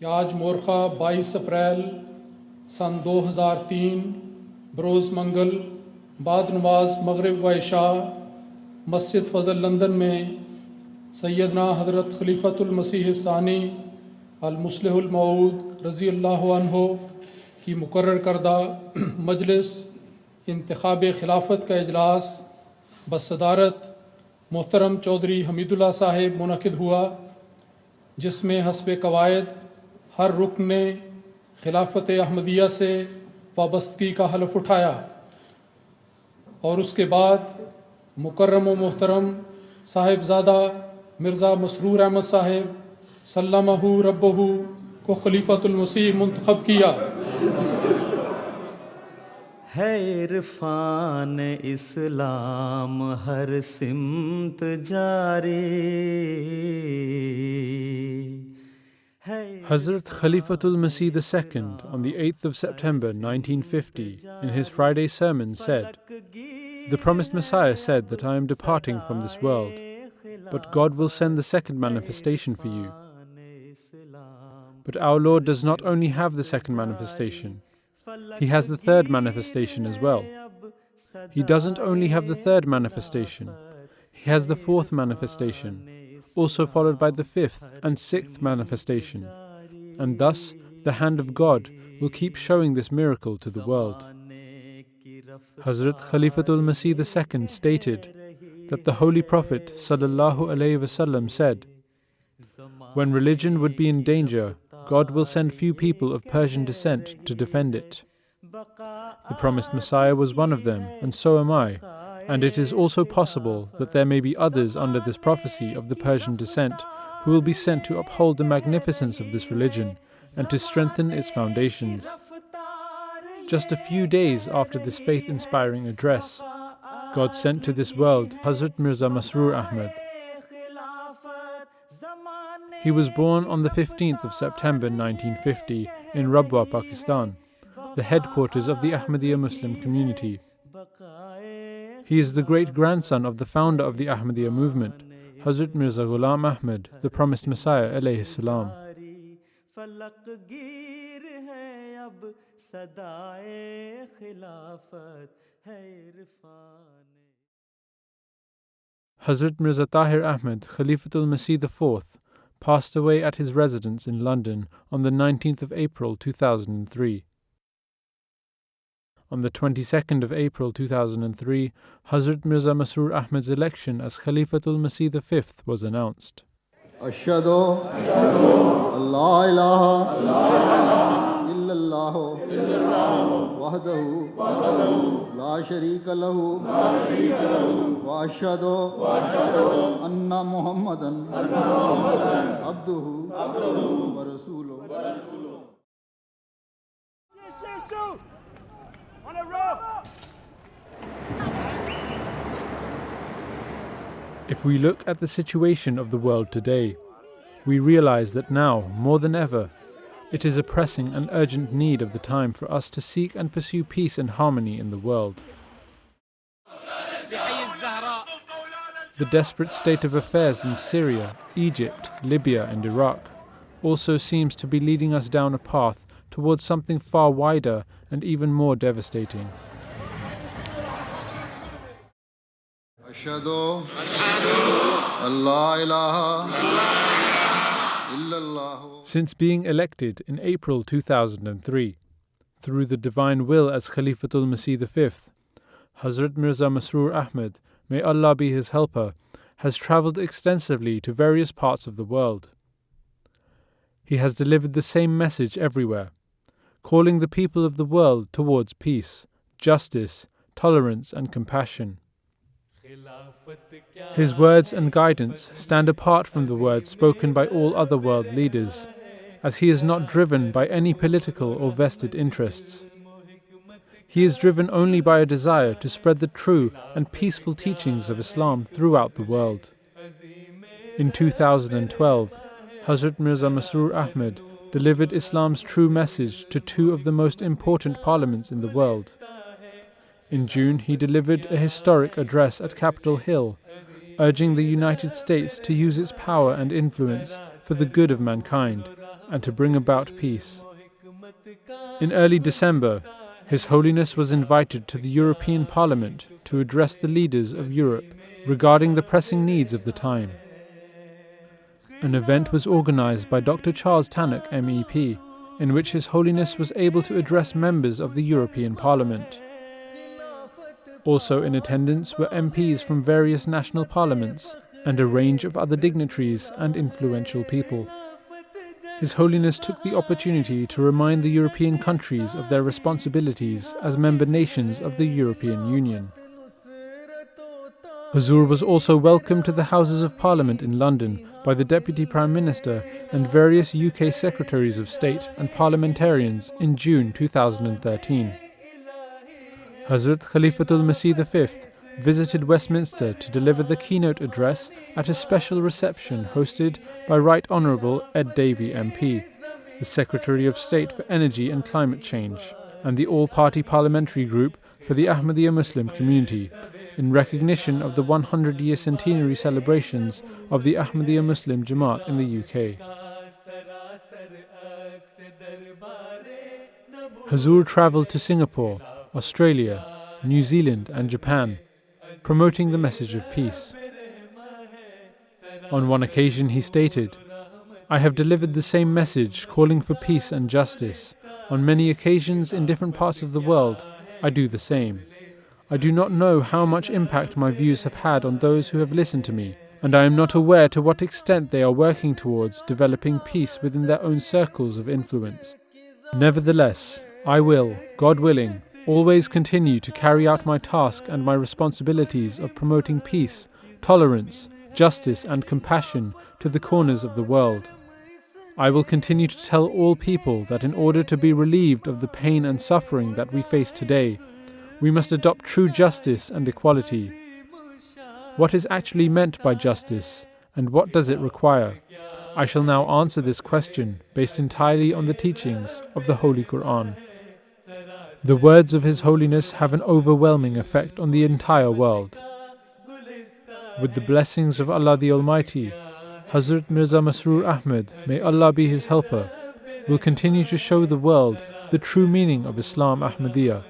कि आज मोरखा 22 अप्रैल सन 2003 बरोज़ मंगल बाद नमाज मगरिब व इशा मस्जिद फ़ज़ल लंदन में सैयदना हज़रत खलीफतुल मसीह सानी अल मुस्लिहुल मऊद रज़ी अल्लाह अन्हो की मुकर्रर करदा मजलिस इंतखाब खिलाफत का इजलास बसदारत मोहतरम चौधरी हमीदुल्लाह साहिब मुनक़िद हुआ, जिसमें हस्ब कवायद हर रुकन ने खिलाफत अहमदिया से वाबस्तगी का हलफ उठाया और उसके बाद मुकर्रम व मोहतरम साहिबजादा मिर्ज़ा मसरूर अहमद साहिब सल्लमहु रब्बहु को खलीफतुल मसीह मुंतखब किया। है इरफान इस्लाम हर सिमत जारी। Hazrat Khalifatul Masih II on the 8th of September 1950 in his Friday sermon said, "The promised Messiah said that I am departing from this world, but God will send the second manifestation for you." But our Lord does not only have the second manifestation, He has the third manifestation as well. He doesn't only have the third manifestation, He has the fourth manifestation, also followed by the fifth and sixth manifestation. And thus, the hand of God will keep showing this miracle to the world. Hazrat Khalifatul Masih II stated that the Holy Prophet ﷺ said, "When religion would be in danger, God will send few people of Persian descent to defend it." The promised Messiah was one of them, and so am I, and it is also possible that there may be others under this prophecy of the Persian descent who will be sent to uphold the magnificence of this religion and to strengthen its foundations. Just a few days after this faith-inspiring address, God sent to this world Hazrat Mirza Masroor Ahmad. He was born on the 15th of September 1950 in Rabwa, Pakistan, the headquarters of the Ahmadiyya Muslim community. He is the great-grandson of the founder of the Ahmadiyya movement, Hazrat Mirza Ghulam Ahmad, the promised Messiah alayhi salam. Hazrat Mirza Tahir Ahmad, Khalifatul Masih IV, passed away at his residence in London on the 19th of April 2003. On the 22nd of April 2003, Hazrat Mirza Masroor Ahmad's election as Khalifatul Masih V was announced. Ashhadu Allah ilaha illallah wahdahu la sharika lahu wa ashhadu anna Muhammadan abduhu wa rasuluhu. If we look at the situation of the world today, we realize that now, more than ever, it is a pressing and urgent need of the time for us to seek and pursue peace and harmony in the world. The desperate state of affairs in Syria, Egypt, Libya and Iraq also seems to be leading us down a path towards something far wider and even more devastating. Ashhadu Allah ilaha illallah. Since being elected in April 2003, through the divine will as Khalifatul Masih V, Hazrat Mirza Masroor Ahmad, may Allah be his helper, has travelled extensively to various parts of the world. He has delivered the same message everywhere, calling the people of the world towards peace, justice, tolerance and compassion. His words and guidance stand apart from the words spoken by all other world leaders, as he is not driven by any political or vested interests. He is driven only by a desire to spread the true and peaceful teachings of Islam throughout the world. In 2012, Hazrat Mirza Masroor Ahmad delivered Islam's true message to two of the most important parliaments in the world. In June, he delivered a historic address at Capitol Hill, urging the United States to use its power and influence for the good of mankind and to bring about peace. In early December, His Holiness was invited to the European Parliament to address the leaders of Europe regarding the pressing needs of the time. An event was organized by Dr. Charles Tannock, MEP, in which His Holiness was able to address members of the European Parliament. Also in attendance were MPs from various national parliaments and a range of other dignitaries and influential people. His Holiness took the opportunity to remind the European countries of their responsibilities as member nations of the European Union. Huzur was also welcomed to the Houses of Parliament in London by the Deputy Prime Minister and various UK Secretaries of State and parliamentarians in June 2013. Hazrat Khalifatul Masih V visited Westminster to deliver the keynote address at a special reception hosted by Right Honourable Ed Davey MP, the Secretary of State for Energy and Climate Change, and the All-Party Parliamentary Group for the Ahmadiyya Muslim Community, in recognition of the 100-year centenary celebrations of the Ahmadiyya Muslim Jamaat in the UK. Huzur travelled to Singapore, Australia, New Zealand and Japan, promoting the message of peace. On one occasion he stated, "I have delivered the same message calling for peace and justice. On many occasions in different parts of the world, I do the same. I do not know how much impact my views have had on those who have listened to me, and I am not aware to what extent they are working towards developing peace within their own circles of influence. Nevertheless, I will, God willing, always continue to carry out my task and my responsibilities of promoting peace, tolerance, justice and compassion to the corners of the world. I will continue to tell all people that in order to be relieved of the pain and suffering that we face today, we must adopt true justice and equality. What is actually meant by justice, and what does it require? I shall now answer this question based entirely on the teachings of the Holy Quran. The words of His Holiness have an overwhelming effect on the entire world. With the blessings of Allah the Almighty, Hazrat Mirza Masroor Ahmad, may Allah be his helper, will continue to show the world the true meaning of Islam Ahmadiyya,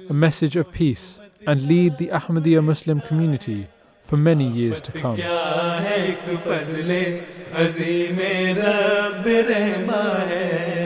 a message of peace, and lead the Ahmadiyya Muslim community for many years to come. अज़ीम रब रहमा है